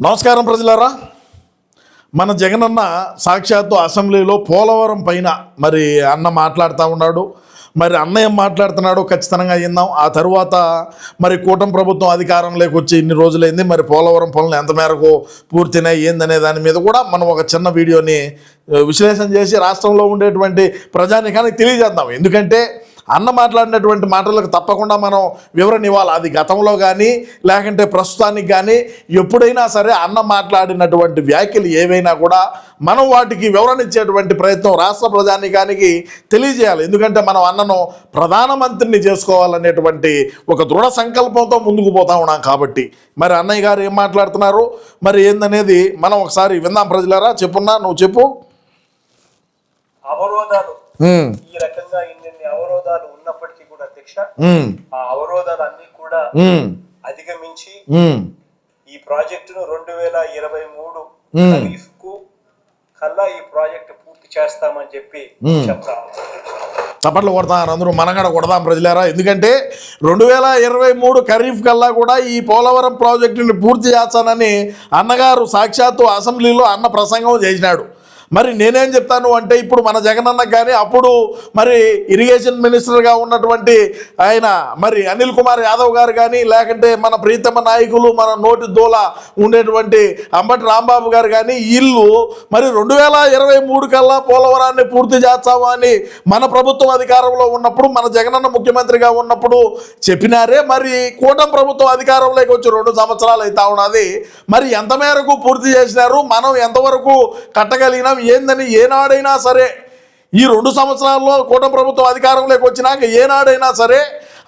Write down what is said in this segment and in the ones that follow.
నమస్కారం ప్రజలారా. మన జగనన్న సాక్షాత్తు అసెంబ్లీలో పోలవరం పైన మరి అన్న మాట్లాడుతూ ఉన్నాడు. మరి అన్న ఏం మాట్లాడుతున్నాడో ఖచ్చితంగా విందాం. ఆ తర్వాత మరి కూటమి ప్రభుత్వం అధికారంలోకి వచ్చి ఇన్ని రోజులైంది, మరి పోలవరం పనులు ఎంత మేరకు పూర్తినాయి ఏందనే దాని మీద కూడా మనం ఒక చిన్న వీడియోని విశ్లేషణ చేసి రాష్ట్రంలో ఉండేటువంటి ప్రజానికానికి తెలియజేద్దాం. ఎందుకంటే అన్న మాట్లాడినటువంటి మాటలకు తప్పకుండా మనం వివరణ ఇవ్వాలి. అది గతంలో కానీ లేకంటే ప్రస్తుతానికి కానీ ఎప్పుడైనా సరే అన్న మాట్లాడినటువంటి వ్యాఖ్యలు ఏవైనా కూడా మనం వాటికి వివరణ ఇచ్చేటువంటి ప్రయత్నం రాష్ట్ర ప్రజానికానికి తెలియజేయాలి. ఎందుకంటే మనం అన్నను ప్రధానమంత్రిని చేసుకోవాలనేటువంటి ఒక దృఢ సంకల్పంతో ముందుకు పోతా ఉన్నాం. కాబట్టి మరి అన్నయ్య గారు ఏం మాట్లాడుతున్నారు, మరి ఏందనేది మనం ఒకసారి విందాం. ప్రజలారా, చెప్పున్నా, నువ్వు చెప్పు. అవరోధాలు ఈ రకంగా ఇన్ని అవరోధాలు ఉన్నప్పటికీ కూడా అధ్యక్ష, ఆ అవరోధాలన్నీ కూడా అధిగమించి ఈ ప్రాజెక్టును 2023 ఖరీఫ్ కు కల్లా ఈ ప్రాజెక్టు పూర్తి చేస్తామని చెప్పి చెప్తాము. చప్పట్లు కొడతారు అందరూ, మనగడ కొడదాం ప్రజలారా. ఎందుకంటే 2023 ఖరీఫ్ కల్లా కూడా ఈ పోలవరం ప్రాజెక్టుని పూర్తి చేస్తానని అన్నగారు సాక్షాత్తు అసెంబ్లీలో అన్న ప్రసంగం చేసినాడు. మరి నేనేం చెప్తాను అంటే, ఇప్పుడు మన జగనన్న కానీ అప్పుడు మరి ఇరిగేషన్ మినిస్టర్గా ఉన్నటువంటి ఆయన మరి అనిల్ కుమార్ యాదవ్ గారు కానీ, లేకంటే మన ప్రీతమ నాయకులు మన నోటి దూల ఉండేటువంటి అంబటి రాంబాబు గారు కానీ, వీళ్ళు మరి 2023 కల్లా పోలవరాన్ని పూర్తి చేస్తాము అని మన ప్రభుత్వం అధికారంలో ఉన్నప్పుడు, మన జగనన్న ముఖ్యమంత్రిగా ఉన్నప్పుడు చెప్పినారే. మరి కూటమి ప్రభుత్వం అధికారంలోకి వచ్చి 2 సంవత్సరాలు అవుతా ఉన్నది. మరి ఎంత మేరకు పూర్తి చేసినారు, మనం ఎంతవరకు కట్టగలిగినాం ఏందని ఏనాడైనా సరే ఈ 2 సంవత్సరాల్లో కూటమి ప్రభుత్వం అధికారంలోకి వచ్చినాక ఏనాడైనా సరే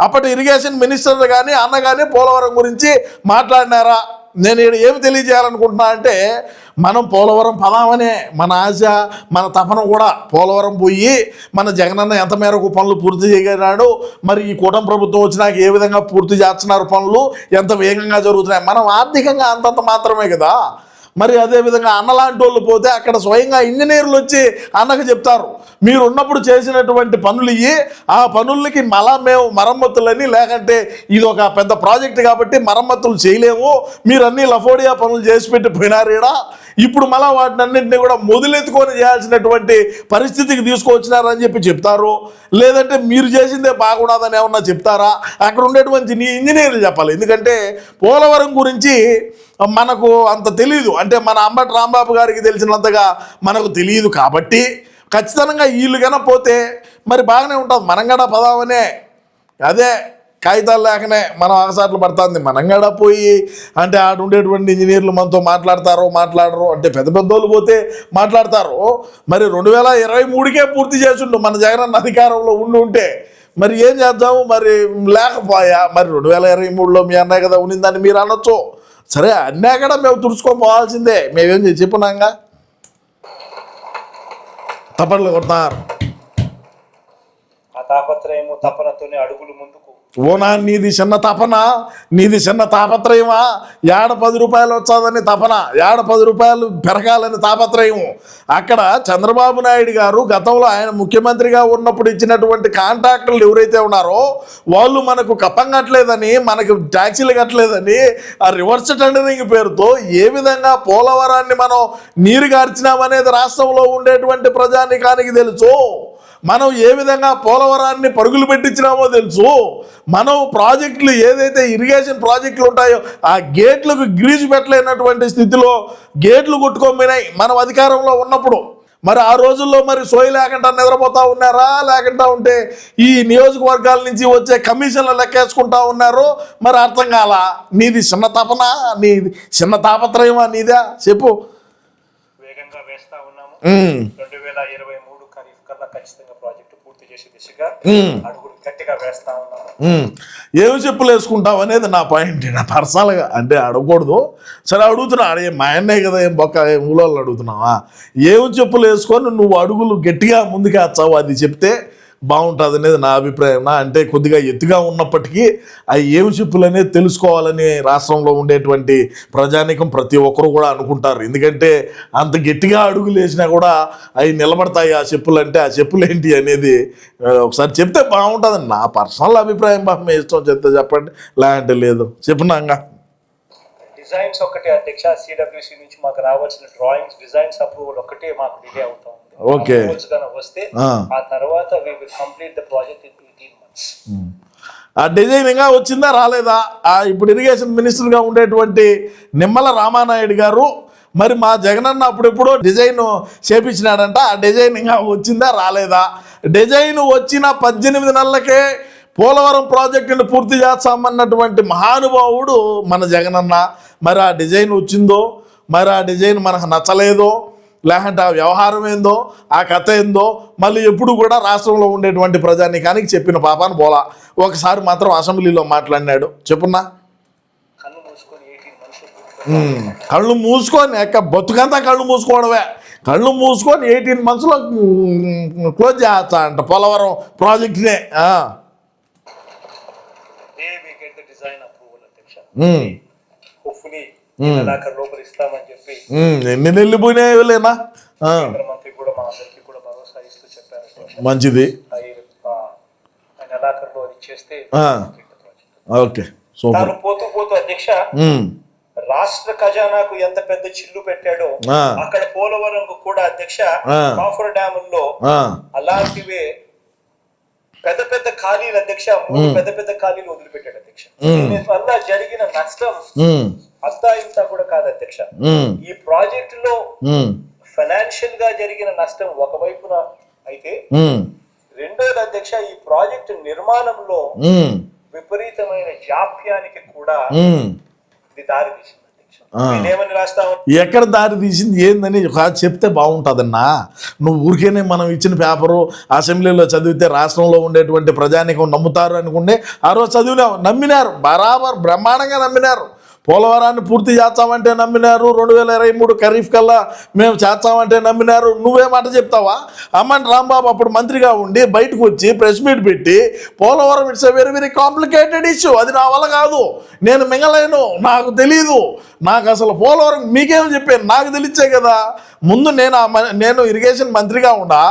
అప్పటి ఇరిగేషన్ మినిస్టర్ కానీ అన్న కానీ పోలవరం గురించి మాట్లాడినారా? నేను ఏమి తెలియజేయాలనుకుంటున్నా అంటే, మనం పోలవరం పదామనే మన ఆశ, మన తపన కూడా పోలవరం పోయి మన జగనన్న ఎంత మేరకు పనులు పూర్తి చేయగలిగాడు, మరి ఈ కూటమి ప్రభుత్వం వచ్చినాక ఏ విధంగా పూర్తి చేస్తున్నారు, పనులు ఎంత వేగంగా జరుగుతున్నాయి. మనం ఆర్థికంగా అంతంత మాత్రమే కదా. మరి అదేవిధంగా అన్నలాంటి వాళ్ళు పోతే అక్కడ స్వయంగా ఇంజనీర్లు వచ్చి అన్నకు చెప్తారు, మీరు ఉన్నప్పుడు చేసినటువంటి పనులు ఇవి, ఆ పనులకి మళ్ళా మేము మరమ్మతులని, లేకంటే ఇది ఒక పెద్ద ప్రాజెక్ట్ కాబట్టి మరమ్మతులు చేయలేము, మీరు అన్ని లఫోడియా పనులు చేసి పెట్టి పోయినారీడా, ఇప్పుడు మళ్ళీ వాటిని అన్నింటినీ కూడా మొదలెత్తుకొని చేయాల్సినటువంటి పరిస్థితికి తీసుకొచ్చినారని చెప్పి చెప్తారు. లేదంటే మీరు చేసిందే బాగుండదని ఏమన్నా చెప్తారా? అక్కడ ఉండేటువంటి నీ ఇంజనీర్లు చెప్పాలి. ఎందుకంటే పోలవరం గురించి మనకు అంత తెలియదు, అంటే మన అంబటి రాంబాబు గారికి తెలిసినంతగా మనకు తెలియదు. కాబట్టి ఖచ్చితంగా వీళ్ళు కన్నా పోతే మరి బాగానే ఉంటుంది. మనం కూడా పదామనే అదే కాగితాలు లేకనే మనం ఆగసాట్లు పడుతుంది. మనం కూడా పోయి అంటే ఆడ ఉండేటువంటి ఇంజనీర్లు మనతో మాట్లాడరు, అంటే పెద్ద పెద్దోళ్ళు పోతే మాట్లాడతారు. మరి 2023కే పూర్తి చేసిండు మన జగనన్న అధికారంలో ఉంటే మరి ఏం చేద్దాము? మరి లేకపోయా మరి 2023లో మీ అన్నయ్య కదా ఉన్నిందని మీరు అనొచ్చు. సరే, అన్నా కూడా మేము తుడుచుకోపోవాల్సిందే. మేమేం చెప్పున్నాగా తప్పట్లు కొడతారు. ఆ తాపత్రయము తపనతోనే అడుగులు ముందుకు. ఓనా నీది చిన్న తపన, నీది చిన్న తాపత్రయమా? ఏడ 10 రూపాయలు వచ్చాదని తపన, ఏడ 10 రూపాయలు పెరగాలని తాపత్రయము. అక్కడ చంద్రబాబు నాయుడు గారు గతంలో ఆయన ముఖ్యమంత్రిగా ఉన్నప్పుడు ఇచ్చినటువంటి కాంట్రాక్టర్లు ఎవరైతే ఉన్నారో వాళ్ళు మనకు కప్పం కట్టలేదని, మనకు ట్యాక్సీలు కట్టలేదని, ఆ రివర్స్ టెండరింగ్ పేరుతో ఏ విధంగా పోలవరాన్ని మనం నీరు గార్చినామనేది రాష్ట్రంలో ఉండేటువంటి ప్రజానికానికి తెలుసు. మనం ఏ విధంగా పోలవరాన్ని పరుగులు పెట్టించినామో తెలుసు. మనం ప్రాజెక్టులు ఏదైతే ఇరిగేషన్ ప్రాజెక్టులు ఉంటాయో ఆ గేట్లకు గ్రీజు పెట్టలేనటువంటి స్థితిలో గేట్లు కొట్టుకోపోయినాయి మనం అధికారంలో ఉన్నప్పుడు. మరి ఆ రోజుల్లో మరి సోయి లేకుండా నిద్రపోతూ ఉన్నారా, లేకుండా ఉంటే ఈ నియోజకవర్గాల నుంచి వచ్చే కమిషన్లు లెక్కేసుకుంటా ఉన్నారు? మరి అర్థం కాలా. నీది చిన్న తపన, నీది చిన్న తాపత్రయమా నీదా? చెప్పు. వేగంగా వేస్తా ఉన్నాము. 2023 ఖరీఫ్ కల్లా ఖచ్చితంగా ప్రాజెక్టు పూర్తి చేసే దిశగా అడుగులు గట్టిగా వేస్తా ఉన్నాము. ఏమి చెప్పులు వేసుకుంటావు అనేది నా పాయింట్. నా పర్సనల్గా అంటే అడగకూడదు. సరే అడుగుతున్నా, మా అన్నే కదా, ఏం బొక్క ఏం ఊళ్ళో అడుగుతున్నావా? ఏమి చెప్పులు వేసుకొని నువ్వు అడుగులు గట్టిగా ముందుకేస్తావు అది చెప్తే బాగుంటుంది అనేది నా అభిప్రాయం. అంటే కొద్దిగా ఎత్తుగా ఉన్నప్పటికీ అవి ఏమి చెప్పులు అనేది తెలుసుకోవాలని రాష్ట్రంలో ఉండేటువంటి ప్రజానికం ప్రతి ఒక్కరు కూడా అనుకుంటారు. ఎందుకంటే అంత గట్టిగా అడుగులు వేసినా కూడా అవి నిలబడతాయి. ఆ చెప్పులు అంటే ఆ చెప్పులు ఏంటి అనేది ఒకసారి చెప్తే బాగుంటుంది నా పర్సనల్ అభిప్రాయం. బాగా మీ ఇష్టం చెప్తే చెప్పండి, లేదంటే లేదు. చెప్పున్నాగా డిజైన్స్ ఒక్కటే అధ్యక్ష, సిడబ్ల్యూసి నుంచి మాకు రావాల్సిన డ్రాయింగ్స్ డిజైన్స్ అప్రూవల్ ఒక్కటే మాకు డిలే అవుతా ఉంది. ఓకే. Approvals గాని వస్తే ఆ తర్వాత we will complete the project in 18 months. ఆ డిజైన్ ఇంకా వచ్చిందా రాలేదా? ఇప్పుడు ఇరిగేషన్ మినిస్టర్గా ఉండేటువంటి నిమ్మల రామానాయుడు గారు మరి మా జగనన్న అప్పుడెప్పుడో డిజైన్ చేపించినాడంట. ఆ డిజైన్ ఇంకా వచ్చిందా రాలేదా? డిజైన్ వచ్చిన 18 నెలలకే పోలవరం ప్రాజెక్టుని పూర్తి చేస్తామన్నటువంటి మహానుభావుడు మన జగనన్న. మరి ఆ డిజైన్ వచ్చిందో, మరి ఆ డిజైన్ మనకు నచ్చలేదో, లేకుంటే ఆ వ్యవహారం ఏందో, ఆ కథ ఏందో మళ్ళీ ఎప్పుడు కూడా రాష్ట్రంలో ఉండేటువంటి ప్రజానీకానికి చెప్పిన పాపాను పోలా. ఒకసారి మాత్రం అసెంబ్లీలో మాట్లాడినాడు. చెప్పున్నా, కళ్ళు మూసుకొని 18 months కళ్ళు మూసుకొని బతుకంతా కళ్ళు మూసుకోవడమే. కళ్ళు మూసుకొని 18 monthsలో క్లోజ్ చేస్తా అంట Polavaram ప్రాజెక్ట్నే. we get the design approval అధ్యక్ష. hopefully నెలాఖరు లోపల ఇస్తామని చెప్పి ఎన్ని వెళ్ళిపోయినాయిలేనా కేంద్ర మంత్రి కూడా మా అందరికీ కూడా భరోసా ఇస్తూ చెప్పారు. మంచిది. నెలాఖరులో అది చేస్తే ఓకే సూపర్. తాను పోతూ పోతూ అధ్యక్ష రాష్ట్ర ఖజానాకు ఎంత పెద్ద చిల్లు పెట్టాడో అక్కడ పోలవరం కూడా అధ్యక్ష కాఫర్ డ్యాముల్లో అలాంటివే పెద్ద పెద్ద ఖాళీలు అధ్యక్ష, 3 పెద్ద పెద్ద ఖాళీలు వదిలిపెట్టాడు అధ్యక్ష. వల్ల జరిగిన నష్టం అంతా ఇంత కూడా కాదు అధ్యక్ష. ఈ ప్రాజెక్ట్ లో ఫైనాన్షియల్ గా జరిగిన నష్టం ఒకవైపున అయితే, రెండోది అధ్యక్ష ఈ ప్రాజెక్ట్ నిర్మాణంలో విపరీతమైన జాప్యానికి కూడా ఇది దారి తీసింది. ఎక్కడ దారి తీసింది ఏందని చెప్తే బాగుంటుందన్నా. నువ్వు ఊరికేనే మనం ఇచ్చిన పేపరు అసెంబ్లీలో చదివితే రాష్ట్రంలో ఉండేటువంటి ప్రజానీకం నమ్ముతారు అనుకుంటే ఆ రోజు చదివినావు, నమ్మినారు, బరాబర్ బ్రహ్మాండంగా నమ్మినారు. పోలవరాన్ని పూర్తి చేస్తామంటే నమ్మినారు. 2023 ఖరీఫ్ కల్లా మేము చేస్తామంటే నమ్మినారు. నువ్వేమాట చెప్తావా? అమ్మని రాంబాబు అప్పుడు మంత్రిగా ఉండి బయటకు వచ్చి ప్రెస్ మీట్ పెట్టి Polavaram it's a very very complicated issue, అది నా వల్ల కాదు, నేను మింగలేను, నాకు తెలీదు, నాకు అసలు పోలవరం మీకేం చెప్పాను, నాకు తెలిసే కదా ముందు నేను ఇరిగేషన్ మంత్రిగా ఉండా,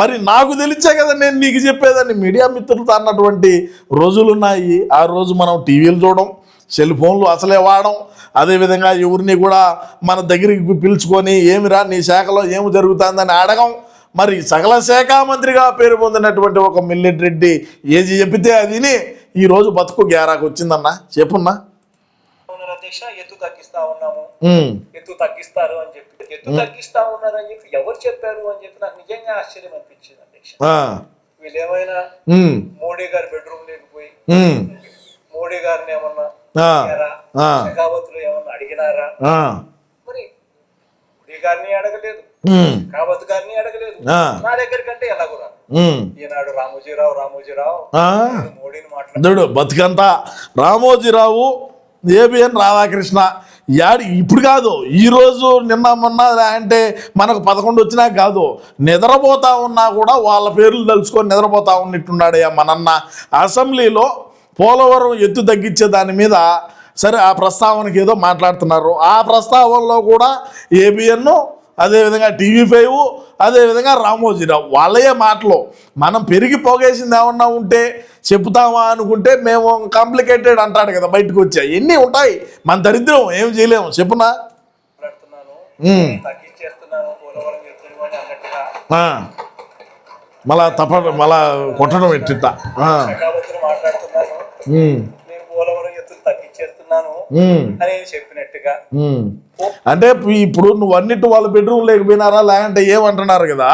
మరి నాకు తెలిసే కదా నేను నీకు చెప్పేదని మీడియా మిత్రులతో అన్నటువంటి రోజులున్నాయి. ఆ రోజు మనం టీవీలు చూడడం, సెల్ ఫోన్లు అసలే వాడడం, అదేవిధంగా ఎవరిని కూడా మన దగ్గరికి పిలుచుకొని ఏమిరా నీ శాఖలో ఏమి జరుగుతుందని అడగం. మరి సకల శాఖ మంత్రిగా పేరు పొందినటువంటి ఒక మిల్లెట్ రెడ్డి ఏది చెప్తే అదిని ఈరోజు బతుకు గ్యారాకు వచ్చిందన్నా. చెప్పున్నా. అధ్యక్ష ఎత్తు తగ్గిస్తా ఉన్నాము, ఎత్తు తగ్గిస్తారు అని చెప్పి, ఎత్తు తగ్గిస్తా ఉన్నారు అని చెప్పి ఎవరు చెప్పారు అని చెప్పి నాకు నిజంగా ఆశ్చర్యం అనిపించింది అధ్యక్ష. వీళ్ళు ఏమైనా మోడీ గారి బెడ్రూమ్ లేకపోయి మోడీ గారిని ఏమన్నా షెకావత్లో ఏమన్నా అడిగినారా? మరి మోడీ గారిని అడగలేదు, షెకావత్ గారిని అడగలేదు, నా దగ్గర కంటే ఎలాగో రా ఈనాడు రామోజీరావు మోడీని మాట్లాడు బతుకంతా రామోజీరావు, ఏబిఎన్ రాధాకృష్ణ ఇప్పుడు కాదు, ఈరోజు నిన్న మొన్న అంటే మనకు 11 వచ్చినా కాదు, నిద్రపోతా ఉన్నా కూడా వాళ్ళ పేర్లు తెలుసుకొని నిద్రపోతా ఉన్నట్టున్నాడయ్యా మనన్న. అసెంబ్లీలో పోలవరం ఎత్తు తగ్గించే దాని మీద సరే ఆ ప్రస్తావనకి ఏదో మాట్లాడుతున్నారు. ఆ ప్రస్తావనలో కూడా ఏబిఎన్, అదేవిధంగా TV5, అదేవిధంగా రామోజీరావు వాళ్ళయే మాటలు. మనం పెరిగి పోగేసింది ఏమన్నా ఉంటే చెప్తామా అనుకుంటే మేము కాంప్లికేటెడ్ అంటాడు కదా బయటకు వచ్చా. ఎన్ని ఉంటాయి, మన దరిద్రం ఏం చేయలేము. చెప్పునా మళ్ళా మళ్ళా కొట్టడం ఎట్టిట చెప్పినట్టుగా అంటే ఇప్పుడు నువ్వు అన్నిటి వాళ్ళ బెడ్రూమ్ లేకపోయినారా లేకంటే ఏమంటున్నారు కదా,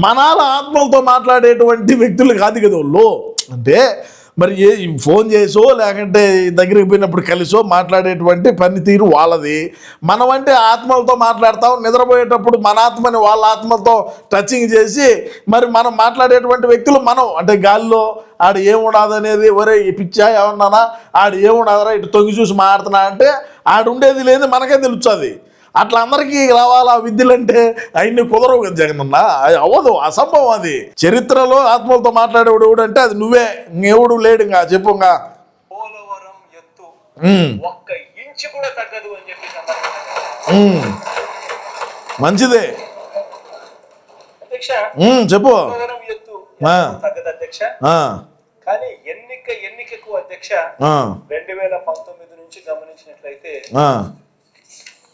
మనాల ఆత్మలతో మాట్లాడేటువంటి వ్యక్తులు కాదు కదా వాళ్ళు. అంటే మరి ఫోన్ చేసో లేకంటే దగ్గరికి పోయినప్పుడు కలిసో మాట్లాడేటువంటి పనితీరు వాళ్ళది. మనం అంటే ఆత్మలతో మాట్లాడతాం, నిద్రపోయేటప్పుడు మన ఆత్మని వాళ్ళ ఆత్మలతో టచింగ్ చేసి మరి మనం మాట్లాడేటువంటి వ్యక్తులు మనం. అంటే గాలిలో ఆడు ఏముండదు అనేది, ఒరే పిచ్చా ఏమన్నానా ఆడు ఏముండదురా ఇటు తొంగి చూసి మాట్లాడుతున్నా అంటే ఆడు ఉండేది లేదు మనకే తెలుస్తుంది. అట్లా అందరికీ రావాలా విద్యలు అంటే అవన్నీ కుదరవు కదా జగనన్న, అది అవ్వదు, అసంభవం. అది చరిత్రలో ఆత్మలతో మాట్లాడేవాడు ఎవడు అంటే అది నువ్వే, ఇంకెవడు లేడు. ఇంకా చెప్పు. ఇంకా పోలవరం ఎత్తు 1 ఇంచు కూడా తగ్గదు అని చెప్పి మంచిదే అధ్యక్ష. చెప్పు. పోలవరం ఎత్తు తగ్గదు అధ్యక్ష, కానీ ఎన్నికకు అధ్యక్ష 2019 నుంచి గమనించినట్లయితే ఆ,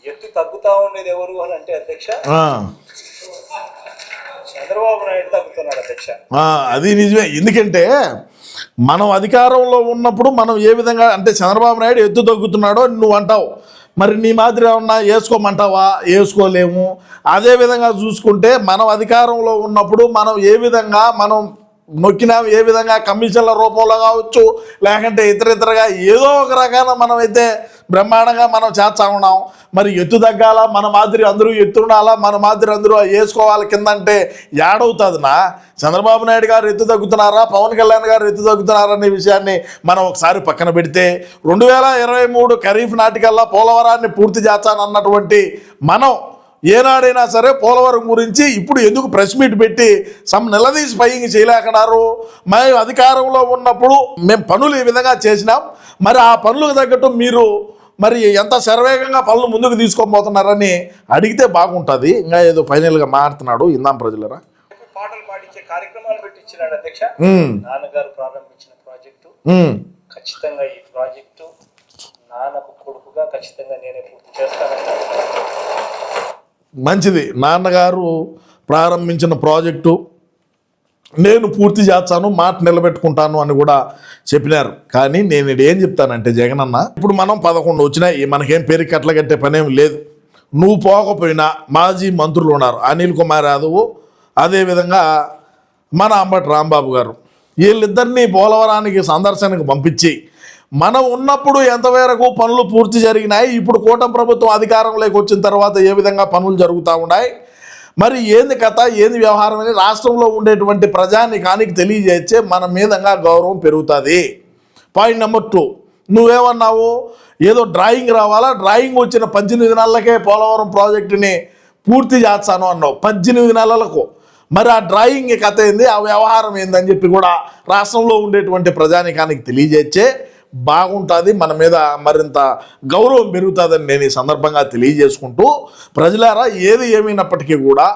ఎత్తు తగ్గుతా ఉండేది ఎవరు అని అంటే అధ్యక్ష ఆ, చంద్రబాబు నాయుడు తగ్గుతున్నాడు అధ్యక్ష. ఆ, అది నిజమే. ఎందుకంటే మనం అధికారంలో ఉన్నప్పుడు మనం ఏ విధంగా అంటే చంద్రబాబు నాయుడు ఎత్తు తగ్గుతున్నాడో నువ్వు అంటావు, మరి నీ మాదిరి ఏమన్నా వేసుకోమంటావా? వేసుకోలేము. అదేవిధంగా చూసుకుంటే మనం అధికారంలో ఉన్నప్పుడు మనం ఏ విధంగా మనం నొక్కినాం, ఏ విధంగా కమిషన్ల రూపంలో కావచ్చు, లేకంటే ఇతరగా ఏదో ఒక రకాన మనమైతే బ్రహ్మాండంగా మనం చేస్తా ఉన్నాం. మరి ఎత్తు తగ్గాల, మన మాదిరి అందరూ ఎత్తుండాలా, మన మాదిరి అందరూ వేసుకోవాలి కింద అంటే ఏడవుతుందినా? చంద్రబాబు నాయుడు గారు ఎత్తు తగ్గుతున్నారా, పవన్ కళ్యాణ్ గారు ఎత్తు తగ్గుతున్నారా అనే విషయాన్ని మనం ఒకసారి పక్కన పెడితే 2023 ఖరీఫ్ నాటికల్లా పోలవరాన్ని పూర్తి చేస్తానన్నటువంటి మనం ఏనాడైనా సరే పోలవరం గురించి ఇప్పుడు ఎందుకు ప్రెస్ మీట్ పెట్టి నిలదీసి పైకి చేయలేకన్నారు? మేము అధికారంలో ఉన్నప్పుడు మేము పనులు ఈ విధంగా చేసినాం, మరి ఆ పనులకు తగ్గట్టు మీరు మరి ఎంత శరవేగంగా పనులు ముందుకు తీసుకోబోతున్నారని అడిగితే బాగుంటుంది. ఇంకా ఏదో ఫైనల్గా మాట్లాడుతున్నాడు, ఇందాం ప్రజలరా. పాటలు పాడించే కార్యక్రమాలు పెట్టించినాడు అధ్యక్ష. నాన్నగారు ప్రారంభించిన ప్రాజెక్టు ఖచ్చితంగా ఈ ప్రాజెక్టు నాన్నకు కొడుకుగా ఖచ్చితంగా నేనే పూర్తి చేస్తానన్నాను. మంచిది. నాన్నగారు ప్రారంభించిన ప్రాజెక్టు నేను పూర్తి చేస్తాను, మాట నిలబెట్టుకుంటాను అని కూడా చెప్పినారు. కానీ నేను ఇది ఏం చెప్తానంటే జగనన్న, ఇప్పుడు మనం 11 వచ్చినాయి, మనకేం పేరు కట్టలగట్టే పనేం లేదు. నువ్వు పోకపోయినా మాజీ మంత్రులు ఉన్నారు, అనిల్ కుమార్ యాదవ్, అదేవిధంగా మన అంబటి రాంబాబు గారు, వీళ్ళిద్దరినీ పోలవరానికి సందర్శనకు పంపించి మనం ఉన్నప్పుడు ఎంతవరకు పనులు పూర్తి జరిగినాయి, ఇప్పుడు కూటమి ప్రభుత్వం అధికారంలోకి వచ్చిన తర్వాత ఏ విధంగా పనులు జరుగుతూ ఉన్నాయి, మరి ఏంది కథ, ఏంది వ్యవహారం అని రాష్ట్రంలో ఉండేటువంటి ప్రజానికానికి తెలియజేస్తే మన మీదంగా గౌరవం పెరుగుతుంది. పాయింట్ నెంబర్ 2, నువ్వేమన్నావు, ఏదో డ్రాయింగ్ రావాలా, డ్రాయింగ్ వచ్చిన 18 నెలలకే పోలవరం ప్రాజెక్టుని పూర్తి చేస్తాను అన్నావు. 18 నెలలకు మరి ఆ డ్రాయింగ్ కథ ఏంది, ఆ వ్యవహారం ఏందని చెప్పి కూడా రాష్ట్రంలో ఉండేటువంటి ప్రజానికానికి తెలియజేస్తే బాగుంటుంది, మన మీద మరింత గౌరవం పెరుగుతుందని నేను ఈ సందర్భంగా తెలియజేసుకుంటూ, ప్రజలారా ఏది ఏమైనప్పటికీ కూడా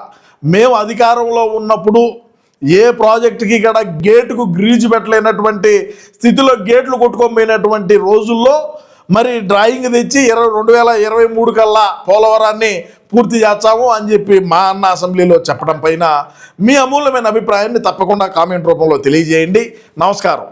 మేము అధికారంలో ఉన్నప్పుడు ఏ ప్రాజెక్టుకి ఇక్కడ గేటుకు గ్రీజు పెట్టలేనటువంటి స్థితిలో గేట్లు కొట్టుకోపోయినటువంటి రోజుల్లో మరి డ్రాయింగ్ తెచ్చి 2023 కల్లా పోలవరాన్ని పూర్తి చేస్తాము అని చెప్పి మా అన్న అసెంబ్లీలో చెప్పడం పైన మీ అమూల్యమైన అభిప్రాయాన్ని తప్పకుండా కామెంట్ రూపంలో తెలియజేయండి. నమస్కారం.